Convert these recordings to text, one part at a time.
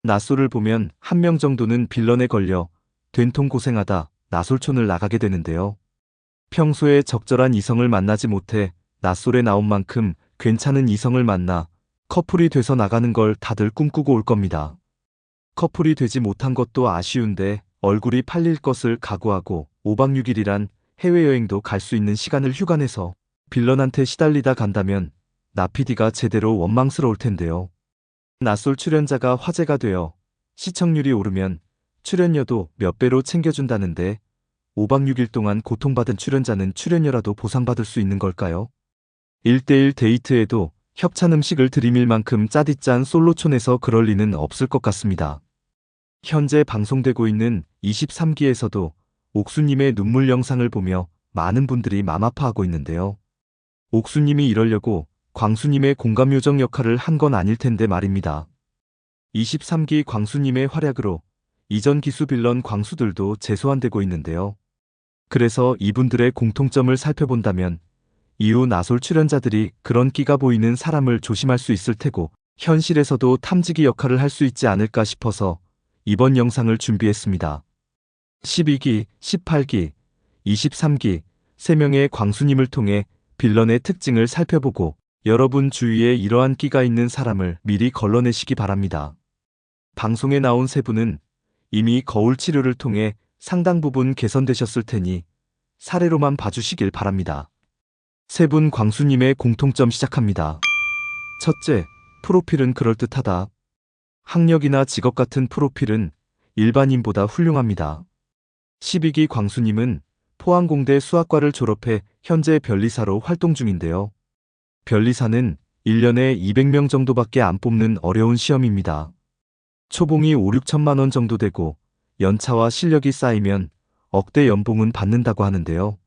나솔을 보면 한 명 정도는 빌런에 걸려 된통 고생하다 나솔촌을 나가게 되는데요. 평소에 적절한 이성을 만나지 못해 나솔에 나온 만큼 괜찮은 이성을 만나 커플이 돼서 나가는 걸 다들 꿈꾸고 올 겁니다. 커플이 되지 못한 것도 아쉬운데 얼굴이 팔릴 것을 각오하고 5박 6일이란 해외여행도 갈 수 있는 시간을 휴가 내서 빌런한테 시달리다 간다면 나피디가 제대로 원망스러울 텐데요. 나솔 출연자가 화제가 되어 시청률이 오르면 출연료도 몇 배로 챙겨준다는데 5박 6일 동안 고통받은 출연자는 출연료라도 보상받을 수 있는 걸까요? 1대1 데이트에도 협찬 음식을 들이밀 만큼 짜디짠 솔로촌에서 그럴 리는 없을 것 같습니다. 현재 방송되고 있는 23기에서도 옥수님의 눈물 영상을 보며 많은 분들이 맘 아파하고 있는데요. 옥수님이 이러려고 광수님의 공감 요정 역할을 한 건 아닐 텐데 말입니다. 23기 광수님의 활약으로 이전 기수 빌런 광수들도 재소환되고 있는데요. 그래서 이분들의 공통점을 살펴본다면 이후 나솔 출연자들이 그런 끼가 보이는 사람을 조심할 수 있을 테고 현실에서도 탐지기 역할을 할 수 있지 않을까 싶어서 이번 영상을 준비했습니다. 12기, 18기, 23기 3명의 광수님을 통해 빌런의 특징을 살펴보고 여러분 주위에 이러한 끼가 있는 사람을 미리 걸러내시기 바랍니다. 방송에 나온 세 분은 이미 거울 치료를 통해 상당 부분 개선되셨을 테니 사례로만 봐주시길 바랍니다. 세 분 광수님의 공통점 시작합니다. 첫째, 프로필은 그럴듯하다. 학력이나 직업 같은 프로필은 일반인보다 훌륭합니다. 12기 광수님은 포항공대 수학과를 졸업해 현재 변리사로 활동 중인데요. 변리사는 1년에 200명 정도밖에 안 뽑는 어려운 시험입니다. 초봉이 5, 6천만 원 정도 되고 연차와 실력이 쌓이면 억대 연봉은 받는다고 하는데요.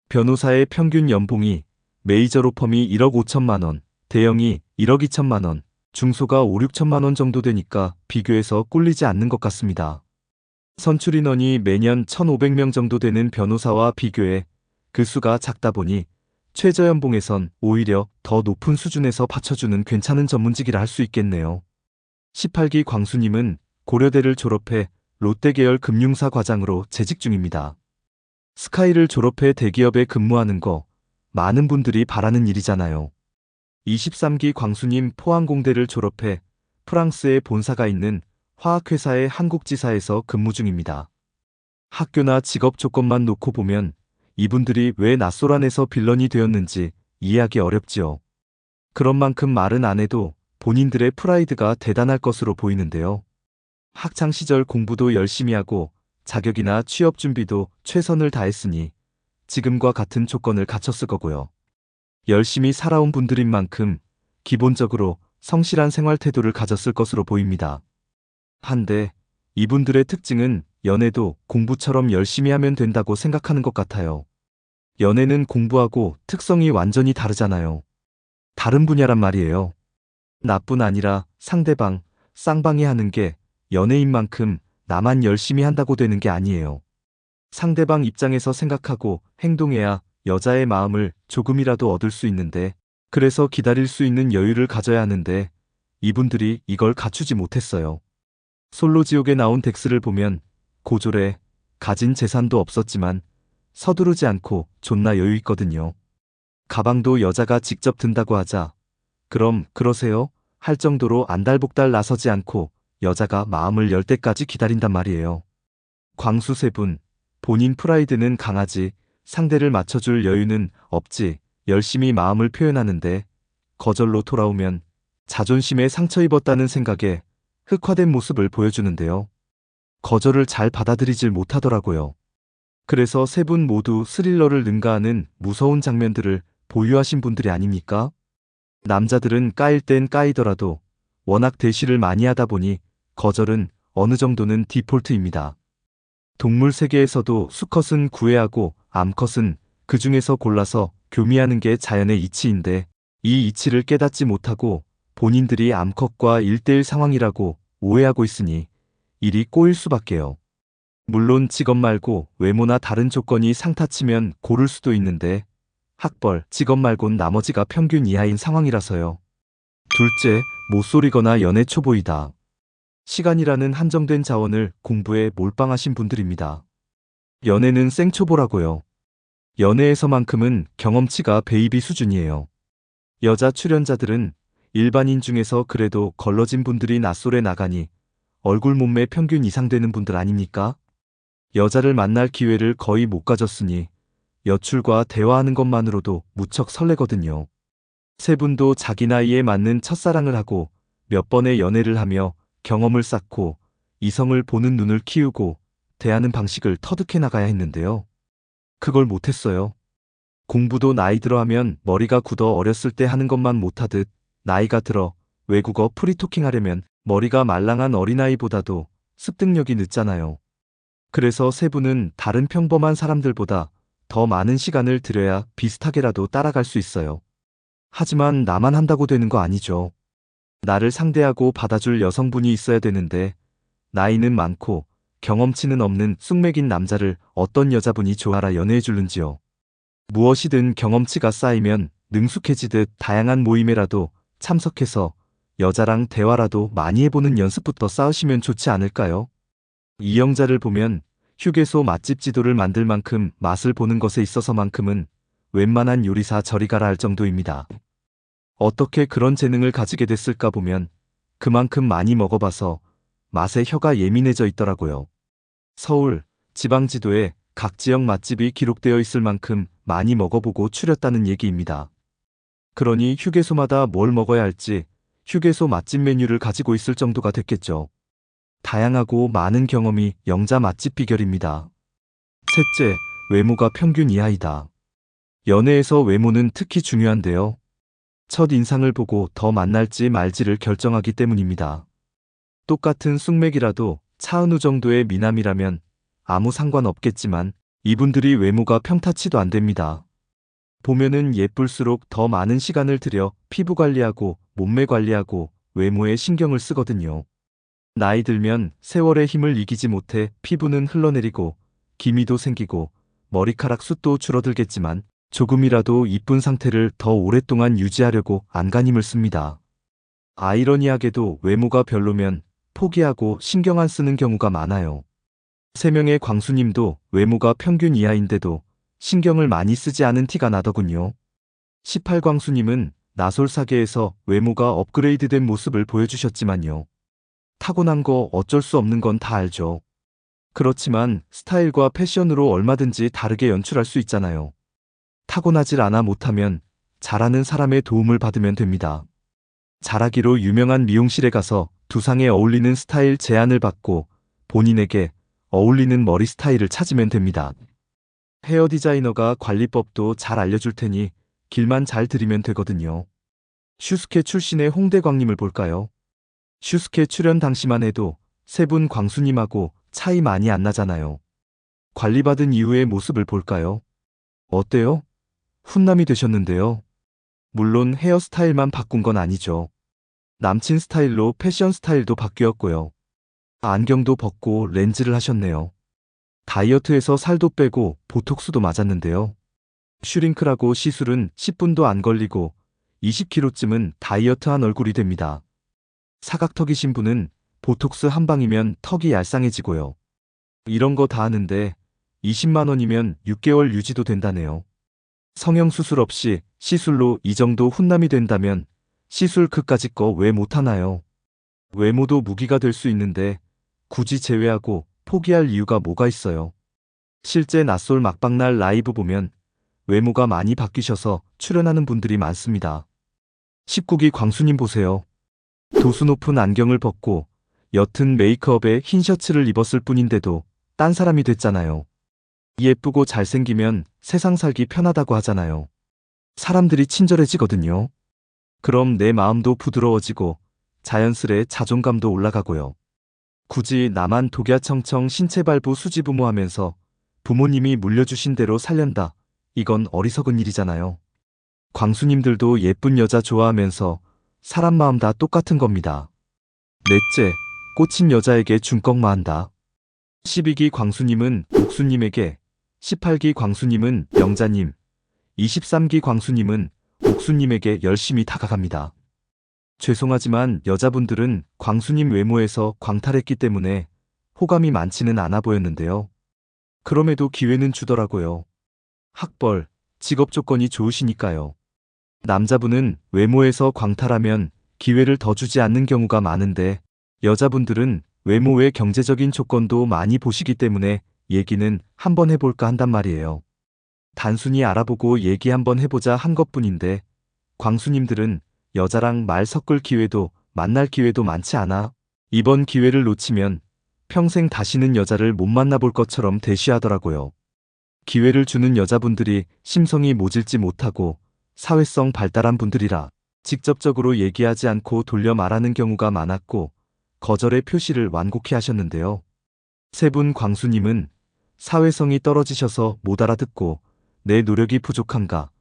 변호사의 평균 연봉이 메이저 로펌이 1억 5천만 원, 대형이 1억 2천만 원, 중소가 5, 6천만 원 정도 되니까 비교해서 꿀리지 않는 것 같습니다. 선출 인원이 매년 1,500명 정도 되는 변호사와 비교해 그 수가 작다 보니 최저연봉에선 오히려 더 높은 수준에서 받쳐주는 괜찮은 전문직이라 할 수 있겠네요. 18기 광수님은 고려대를 졸업해 롯데 계열 금융사 과장으로 재직 중입니다. 스카이를 졸업해 대기업에 근무하는 거 많은 분들이 바라는 일이잖아요. 23기 광수님 포항공대를 졸업해 프랑스에 본사가 있는 화학회사의 한국지사에서 근무 중입니다. 학교나 직업 조건만 놓고 보면 이분들이 왜 낯소란에서 빌런이 되었는지 이해하기 어렵지요. 그런 만큼 말은 안 해도 본인들의 프라이드가 대단할 것으로 보이는데요. 학창시절 공부도 열심히 하고 자격이나 취업 준비도 최선을 다했으니 지금과 같은 조건을 갖췄을 거고요. 열심히 살아온 분들인 만큼 기본적으로 성실한 생활 태도를 가졌을 것으로 보입니다. 한데 이분들의 특징은 연애도 공부처럼 열심히 하면 된다고 생각하는 것 같아요. 연애는 공부하고 특성이 완전히 다르잖아요. 다른 분야란 말이에요. 나뿐 아니라 상대방, 쌍방이 하는 게 연애인 만큼 나만 열심히 한다고 되는 게 아니에요. 상대방 입장에서 생각하고 행동해야 여자의 마음을 조금이라도 얻을 수 있는데 그래서 기다릴 수 있는 여유를 가져야 하는데 이분들이 이걸 갖추지 못했어요. 솔로지옥에 나온 덱스를 보면 고졸에 가진 재산도 없었지만 서두르지 않고 존나 여유 있거든요. 가방도 여자가 직접 든다고 하자 그럼 그러세요? 할 정도로 안달복달 나서지 않고 여자가 마음을 열 때까지 기다린단 말이에요. 광수 세 분, 본인 프라이드는 강하지 상대를 맞춰줄 여유는 없지 열심히 마음을 표현하는데 거절로 돌아오면 자존심에 상처 입었다는 생각에 흑화된 모습을 보여주는데요. 거절을 잘 받아들이질 못하더라고요. 그래서 세 분 모두 스릴러를 능가하는 무서운 장면들을 보유하신 분들이 아닙니까? 남자들은 까일 땐 까이더라도 워낙 대시를 많이 하다 보니 거절은 어느 정도는 디폴트입니다. 동물 세계에서도 수컷은 구애하고 암컷은 그 중에서 골라서 교미하는 게 자연의 이치인데 이 이치를 깨닫지 못하고 본인들이 암컷과 1대1 상황이라고 오해하고 있으니 일이 꼬일 수밖에요. 물론 직업 말고 외모나 다른 조건이 상타치면 고를 수도 있는데 학벌, 직업 말곤 나머지가 평균 이하인 상황이라서요. 둘째, 못소리거나 연애 초보이다. 시간이라는 한정된 자원을 공부에 몰빵하신 분들입니다. 연애는 생초보라고요. 연애에서만큼은 경험치가 베이비 수준이에요. 여자 출연자들은 일반인 중에서 그래도 걸러진 분들이 낯솔에 나가니 얼굴 몸매 평균 이상 되는 분들 아닙니까? 여자를 만날 기회를 거의 못 가졌으니 여출과 대화하는 것만으로도 무척 설레거든요. 세 분도 자기 나이에 맞는 첫사랑을 하고 몇 번의 연애를 하며 경험을 쌓고 이성을 보는 눈을 키우고 대하는 방식을 터득해 나가야 했는데요. 그걸 못했어요. 공부도 나이 들어 하면 머리가 굳어 어렸을 때 하는 것만 못하듯 나이가 들어 외국어 프리토킹 하려면 머리가 말랑한 어린아이보다도 습득력이 늦잖아요. 그래서 세 분은 다른 평범한 사람들보다 더 많은 시간을 들여야 비슷하게라도 따라갈 수 있어요. 하지만 나만 한다고 되는 거 아니죠. 나를 상대하고 받아줄 여성분이 있어야 되는데 나이는 많고 경험치는 없는 쑥맥인 남자를 어떤 여자분이 좋아라 연애해 줄는지요. 무엇이든 경험치가 쌓이면 능숙해지듯 다양한 모임에라도 참석해서 여자랑 대화라도 많이 해보는 연습부터 쌓으시면 좋지 않을까요? 이영자를 보면 휴게소 맛집 지도를 만들 만큼 맛을 보는 것에 있어서만큼은 웬만한 요리사 저리 가라 할 정도입니다. 어떻게 그런 재능을 가지게 됐을까 보면 그만큼 많이 먹어봐서 맛에 혀가 예민해져 있더라고요. 서울, 지방지도에 각 지역 맛집이 기록되어 있을 만큼 많이 먹어보고 추렸다는 얘기입니다. 그러니 휴게소마다 뭘 먹어야 할지 휴게소 맛집 메뉴를 가지고 있을 정도가 됐겠죠. 다양하고 많은 경험이 영자 맛집 비결입니다. 셋째, 외모가 평균 이하이다. 연애에서 외모는 특히 중요한데요. 첫 인상을 보고 더 만날지 말지를 결정하기 때문입니다. 똑같은 쑥맥이라도 차은우 정도의 미남이라면 아무 상관없겠지만 이분들이 외모가 평타치도 안 됩니다. 보면은 예쁠수록 더 많은 시간을 들여 피부 관리하고 몸매 관리하고 외모에 신경을 쓰거든요. 나이 들면 세월의 힘을 이기지 못해 피부는 흘러내리고 기미도 생기고 머리카락 숱도 줄어들겠지만 조금이라도 이쁜 상태를 더 오랫동안 유지하려고 안간힘을 씁니다. 아이러니하게도 외모가 별로면 포기하고 신경 안 쓰는 경우가 많아요. 3명의 광수님도 외모가 평균 이하인데도 신경을 많이 쓰지 않은 티가 나더군요. 18광수님은 나솔사계에서 외모가 업그레이드된 모습을 보여주셨지만요. 타고난 거 어쩔 수 없는 건 다 알죠. 그렇지만 스타일과 패션으로 얼마든지 다르게 연출할 수 있잖아요. 타고나질 않아 못하면 잘하는 사람의 도움을 받으면 됩니다. 잘하기로 유명한 미용실에 가서 두상에 어울리는 스타일 제안을 받고 본인에게 어울리는 머리 스타일을 찾으면 됩니다. 헤어 디자이너가 관리법도 잘 알려줄 테니 길만 잘 들이면 되거든요. 슈스케 출신의 홍대광님을 볼까요? 슈스케 출연 당시만 해도 세 분 광수님하고 차이 많이 안 나잖아요. 관리받은 이후의 모습을 볼까요? 어때요? 훈남이 되셨는데요. 물론 헤어스타일만 바꾼 건 아니죠. 남친 스타일로 패션 스타일도 바뀌었고요. 안경도 벗고 렌즈를 하셨네요. 다이어트해서 살도 빼고 보톡스도 맞았는데요. 슈링크라고 시술은 10분도 안 걸리고 20kg쯤은 다이어트한 얼굴이 됩니다. 사각턱이신 분은 보톡스 한 방이면 턱이 얄쌍해지고요. 이런 거 다 하는데 20만 원이면 6개월 유지도 된다네요. 성형수술 없이 시술로 이 정도 훈남이 된다면 시술 그까짓 거 왜 못하나요? 외모도 무기가 될 수 있는데 굳이 제외하고 포기할 이유가 뭐가 있어요? 실제 낯솔 막방날 라이브 보면 외모가 많이 바뀌셔서 출연하는 분들이 많습니다. 19기 광수님 보세요. 도수 높은 안경을 벗고 옅은 메이크업에 흰 셔츠를 입었을 뿐인데도 딴 사람이 됐잖아요. 예쁘고 잘생기면 세상 살기 편하다고 하잖아요. 사람들이 친절해지거든요. 그럼 내 마음도 부드러워지고 자연스레 자존감도 올라가고요. 굳이 나만 독야청청 신체발부 수지부모하면서 부모님이 물려주신 대로 살련다. 이건 어리석은 일이잖아요. 광수님들도 예쁜 여자 좋아하면서 사람 마음 다 똑같은 겁니다. 넷째, 꽂힌 여자에게 중꺽마한다. 12기 광수님은 옥수님에게, 18기 광수님은 영자님, 23기 광수님은 옥수님에게 열심히 다가갑니다. 죄송하지만 여자분들은 광수님 외모에서 광탈했기 때문에 호감이 많지는 않아 보였는데요. 그럼에도 기회는 주더라고요. 학벌, 직업 조건이 좋으시니까요. 남자분은 외모에서 광탈하면 기회를 더 주지 않는 경우가 많은데 여자분들은 외모 외 경제적인 조건도 많이 보시기 때문에 얘기는 한번 해볼까 한단 말이에요. 단순히 알아보고 얘기 한번 해보자 한 것뿐인데 광수님들은 여자랑 말 섞을 기회도 만날 기회도 많지 않아. 이번 기회를 놓치면 평생 다시는 여자를 못 만나볼 것처럼 대쉬하더라고요. 기회를 주는 여자분들이 심성이 모질지 못하고 사회성 발달한 분들이라 직접적으로 얘기하지 않고 돌려 말하는 경우가 많았고 거절의 표시를 완곡히 하셨는데요. 세 분 광수님은 사회성이 떨어지셔서 못 알아듣고 내 노력이 부족한가,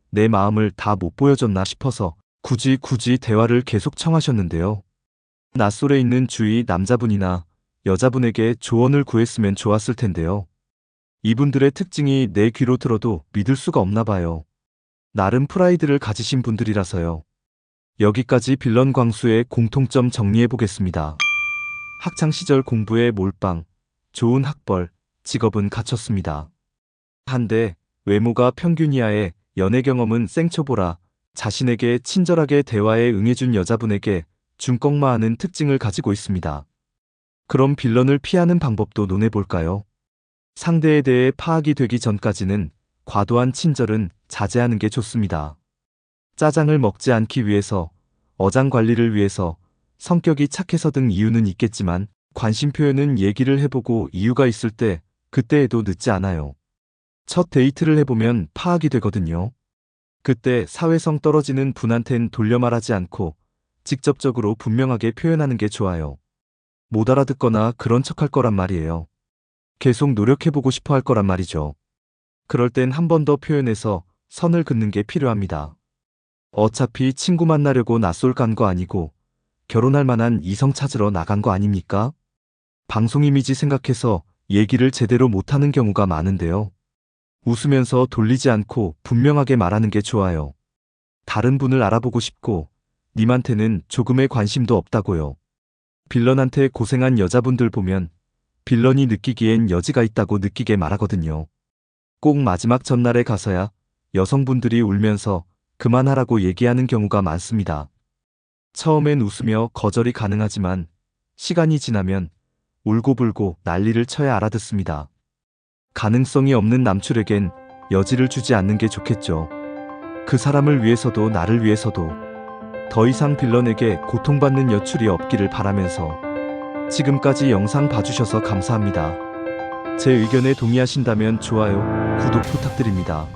내 마음을 다 못 보여줬나 싶어서 굳이 대화를 계속 청하셨는데요. 낯설에 있는 주위 남자분이나 여자분에게 조언을 구했으면 좋았을 텐데요. 이분들의 특징이 내 귀로 들어도 믿을 수가 없나 봐요. 나름 프라이드를 가지신 분들이라서요. 여기까지 빌런 광수의 공통점 정리해 보겠습니다. 학창시절 공부에 몰빵, 좋은 학벌, 직업은 갖췄습니다. 한데 외모가 평균 이하에 연애 경험은 생초보라 자신에게 친절하게 대화에 응해준 여자분에게 중꺾마하는 특징을 가지고 있습니다. 그럼 빌런을 피하는 방법도 논해볼까요? 상대에 대해 파악이 되기 전까지는 과도한 친절은 자제하는 게 좋습니다. 짜장을 먹지 않기 위해서, 어장 관리를 위해서, 성격이 착해서 등 이유는 있겠지만 관심 표현은 얘기를 해보고 이유가 있을 때 그때 해도 늦지 않아요. 첫 데이트를 해보면 파악이 되거든요. 그때 사회성 떨어지는 분한텐 돌려 말하지 않고 직접적으로 분명하게 표현하는 게 좋아요. 못 알아듣거나 그런 척할 거란 말이에요. 계속 노력해보고 싶어 할 거란 말이죠. 그럴 땐 한 번 더 표현해서 선을 긋는 게 필요합니다. 어차피 친구 만나려고 낯설 간 거 아니고 결혼할 만한 이성 찾으러 나간 거 아닙니까? 방송 이미지 생각해서 얘기를 제대로 못하는 경우가 많은데요. 웃으면서 돌리지 않고 분명하게 말하는 게 좋아요. 다른 분을 알아보고 싶고 님한테는 조금의 관심도 없다고요. 빌런한테 고생한 여자분들 보면 빌런이 느끼기엔 여지가 있다고 느끼게 말하거든요. 꼭 마지막 전날에 가서야 여성분들이 울면서 그만하라고 얘기하는 경우가 많습니다. 처음엔 웃으며 거절이 가능하지만 시간이 지나면 울고불고 난리를 쳐야 알아듣습니다. 가능성이 없는 남출에겐 여지를 주지 않는 게 좋겠죠. 그 사람을 위해서도 나를 위해서도 더 이상 빌런에게 고통받는 여출이 없기를 바라면서 지금까지 영상 봐주셔서 감사합니다. 제 의견에 동의하신다면 좋아요, 구독 부탁드립니다.